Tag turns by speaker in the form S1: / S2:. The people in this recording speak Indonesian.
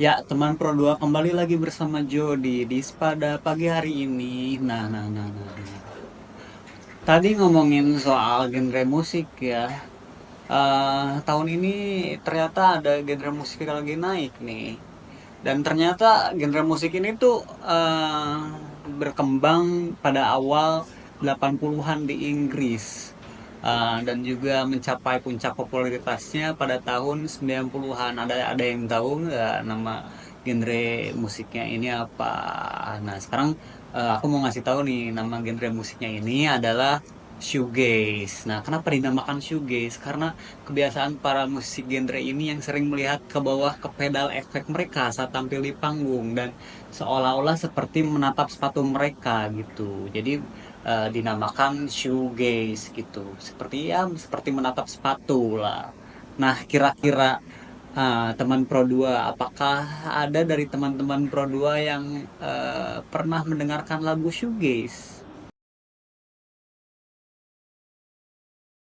S1: Ya, teman Pro 2 kembali lagi bersama Jody di pada pagi hari ini. Nah. Tadi ngomongin soal genre musik ya. Tahun ini ternyata ada genre musik yang lagi naik nih. Dan ternyata genre musik ini tuh berkembang pada awal 80-an di Inggris. Dan juga mencapai puncak popularitasnya pada tahun 90-an. Ada yang tahu nggak nama genre musiknya ini apa? Nah, sekarang aku mau ngasih tahu nih nama genre musiknya ini adalah shoegaze. Nah, kenapa dinamakan shoegaze? Karena kebiasaan para musik genre ini yang sering melihat ke bawah ke pedal efek mereka saat tampil di panggung dan seolah-olah seperti menatap sepatu mereka gitu. Jadi dinamakan shoegaze gitu. Seperti menatap sepatu lah. Nah, kira-kira teman Pro 2, apakah ada dari teman-teman Pro 2 yang pernah mendengarkan lagu shoegaze?